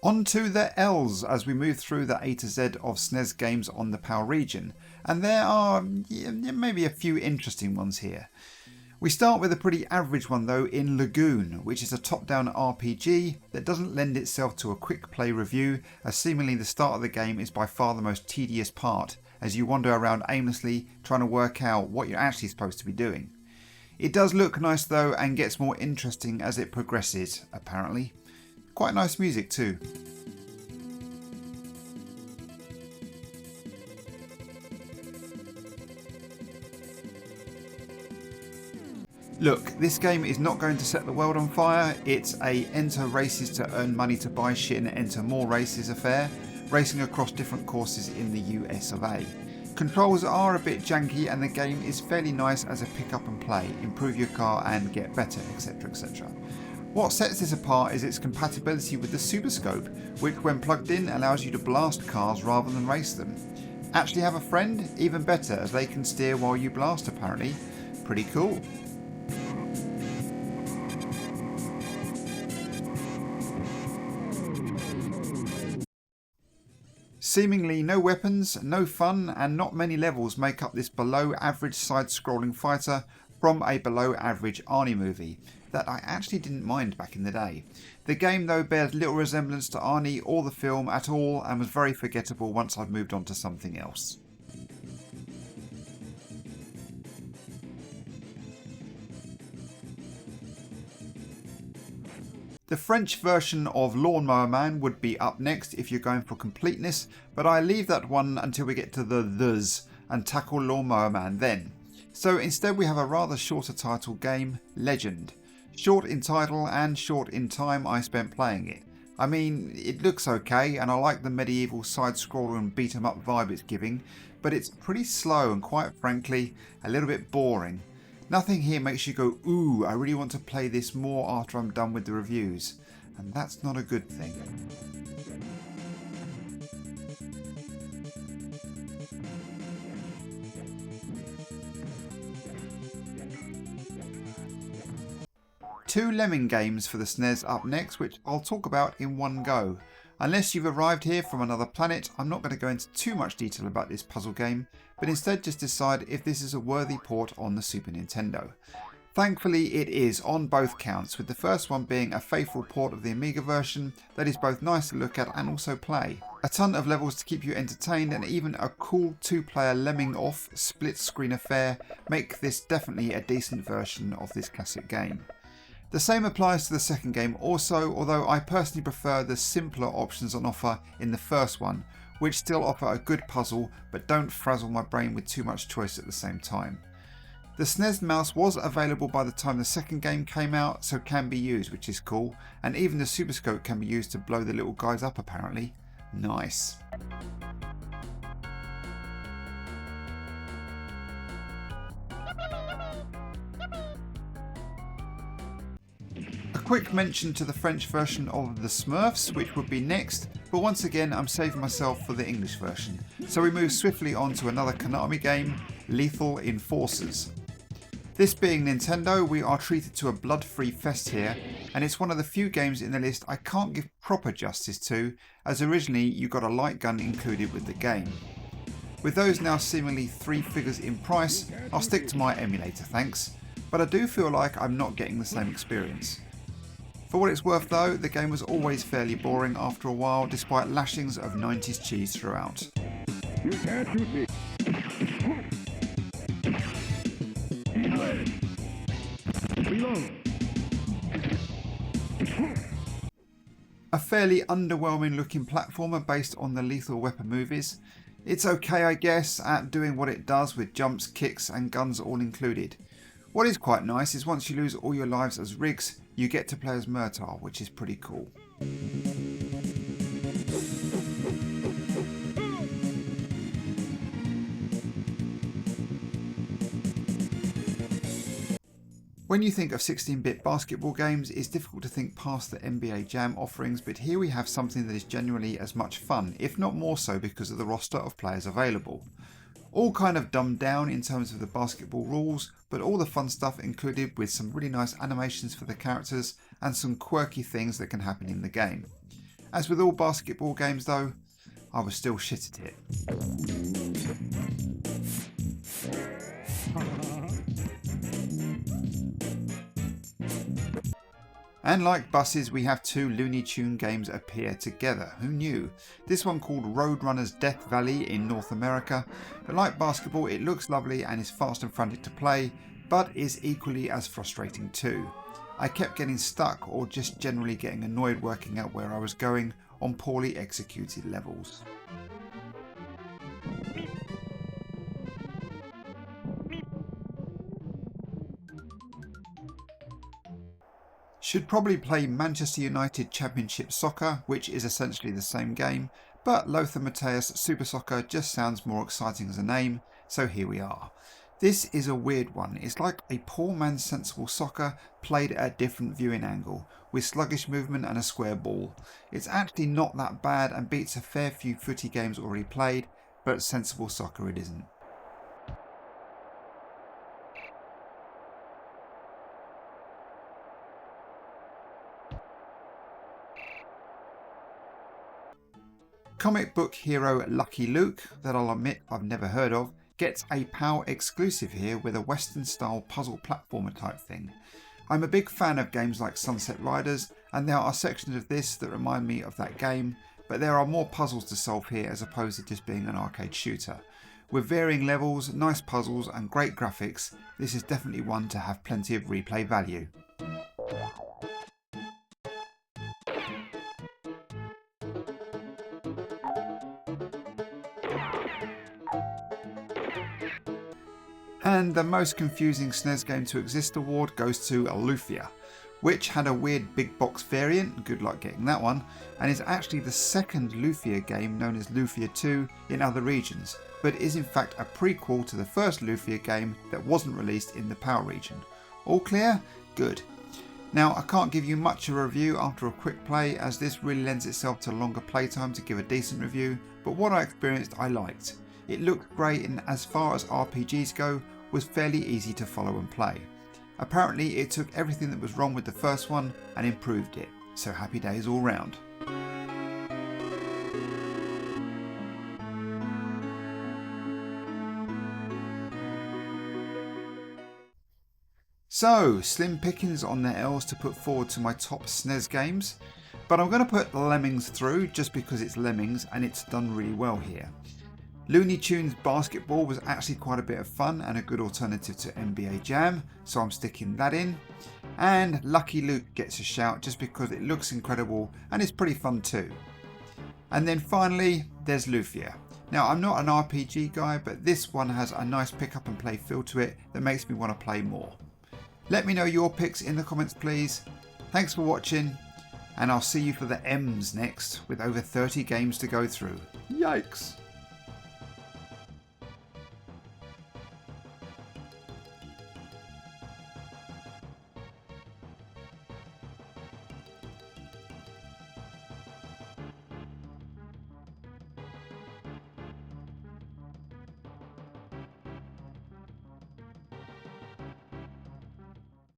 On to the L's as we move through the A to Z of SNES games on the PAL region, and there are maybe a few interesting ones here. We start with a pretty average one though in Lagoon, which is a top-down RPG that doesn't lend itself to a quick play review, as seemingly the start of the game is by far the most tedious part, as you wander around aimlessly trying to work out what you're actually supposed to be doing. It does look nice though and gets more interesting as it progresses, apparently. Quite nice music too. Look, this game is not going to set the world on fire. It's a enter races to earn money to buy shit and enter more races affair, racing across different courses in the US of A. Controls are a bit janky and the game is fairly nice as a pick up and play, improve your car and get better, etc, etc. What sets this apart is its compatibility with the Super Scope, which when plugged in allows you to blast cars rather than race them. Actually have a friend? Even better, as they can steer while you blast apparently. Pretty cool. Seemingly no weapons, no fun and not many levels make up this below average side-scrolling fighter from a below average Arnie movie that I actually didn't mind back in the day. The game though bears little resemblance to Arnie or the film at all and was very forgettable once I'd moved on to something else. The French version of Lawnmower Man would be up next if you're going for completeness, but I leave that one until we get to the "thes" and tackle Lawnmower Man then. So instead we have a rather shorter title game, Legend. Short in title and short in time I spent playing it. I mean, it looks okay and I like the medieval side-scroller and beat 'em up vibe it's giving, but it's pretty slow and quite frankly a little bit boring. Nothing here makes you go, ooh, I really want to play this more after I'm done with the reviews. And that's not a good thing. Two Lemming games for the SNES up next, which I'll talk about in one go. Unless you've arrived here from another planet, I'm not going to go into too much detail about this puzzle game, but instead just decide if this is a worthy port on the Super Nintendo. Thankfully it is on both counts, with the first one being a faithful port of the Amiga version that is both nice to look at and also play. A ton of levels to keep you entertained and even a cool two-player lemming off split screen affair make this definitely a decent version of this classic game. The same applies to the second game also, although I personally prefer the simpler options on offer in the first one, which still offer a good puzzle but don't frazzle my brain with too much choice at the same time. The SNES mouse was available by the time the second game came out, so can be used, which is cool, and even the Super Scope can be used to blow the little guys up apparently. Nice. A quick mention to the French version of the Smurfs, which would be next, but once again I'm saving myself for the English version. So we move swiftly on to another Konami game, Lethal Enforcers. This being Nintendo, we are treated to a blood-free fest here, and it's one of the few games in the list I can't give proper justice to, as originally you got a light gun included with the game. With those now seemingly 3 figures in price, I'll stick to my emulator thanks, but I do feel like I'm not getting the same experience. For what it's worth though, the game was always fairly boring after a while despite lashings of 90s cheese throughout. You can't shoot me. Reload. A fairly underwhelming looking platformer based on the Lethal Weapon movies. It's okay I guess at doing what it does with jumps, kicks and guns all included. What is quite nice is once you lose all your lives as Riggs, you get to play as Murtaugh, which is pretty cool. When you think of 16-bit basketball games, it's difficult to think past the NBA Jam offerings, but here we have something that is genuinely as much fun, if not more so because of the roster of players available. All kind of dumbed down in terms of the basketball rules, but all the fun stuff included with some really nice animations for the characters and some quirky things that can happen in the game. As with all basketball games though, I was still shit at it. And like buses, we have two Looney Tune games appear together. Who knew? This one called Roadrunner's Death Valley in North America. But like basketball, it looks lovely and is fast and frantic to play, but is equally as frustrating too. I kept getting stuck or just generally getting annoyed working out where I was going on poorly executed levels. Should probably play Manchester United Championship Soccer, which is essentially the same game, but Lothar Matthaeus Super Soccer just sounds more exciting as a name, so here we are. This is a weird one. It's like a poor man's sensible soccer played at a different viewing angle, with sluggish movement and a square ball. It's actually not that bad and beats a fair few footy games already played, but sensible soccer it isn't. Comic book hero Lucky Luke, that I'll admit I've never heard of, gets a PAL exclusive here with a Western style puzzle platformer type thing. I'm a big fan of games like Sunset Riders, and there are sections of this that remind me of that game, but there are more puzzles to solve here as opposed to just being an arcade shooter. With varying levels, nice puzzles and great graphics, this is definitely one to have plenty of replay value. And the most confusing SNES game to exist award goes to Lufia, which had a weird big box variant, good luck getting that one, and is actually the second Lufia game known as Lufia 2 in other regions, but is in fact a prequel to the first Lufia game that wasn't released in the PAL region. All clear? Good. Now I can't give you much of a review after a quick play, as this really lends itself to longer playtime to give a decent review, but what I experienced I liked. It looked great, and as far as RPGs go, was fairly easy to follow and play. Apparently it took everything that was wrong with the first one and improved it, so happy days all round. So, slim pickings on the L's to put forward to my top SNES games, but I'm going to put Lemmings through just because it's Lemmings and it's done really well here. Looney Tunes Basketball was actually quite a bit of fun and a good alternative to NBA Jam, so I'm sticking that in. And Lucky Luke gets a shout just because it looks incredible and it's pretty fun too. And then finally, there's Lufia. Now I'm not an RPG guy, but this one has a nice pick up and play feel to it that makes me want to play more. Let me know your picks in the comments please. Thanks for watching, and I'll see you for the M's next with over 30 games to go through. Yikes!